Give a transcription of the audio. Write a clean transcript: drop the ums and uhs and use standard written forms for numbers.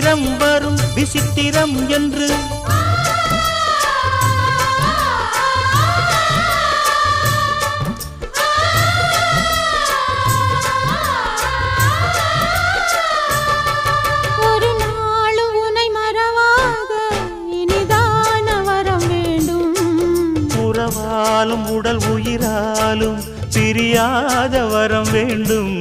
சித்திரம் வரும் விசித்திரம் என்று ஒரு நாளும் உனை மறவாத இனிதான வரம் வேண்டும். உறவாலும் உடல் உயிராலும் பிரியாத வரம் வேண்டும்.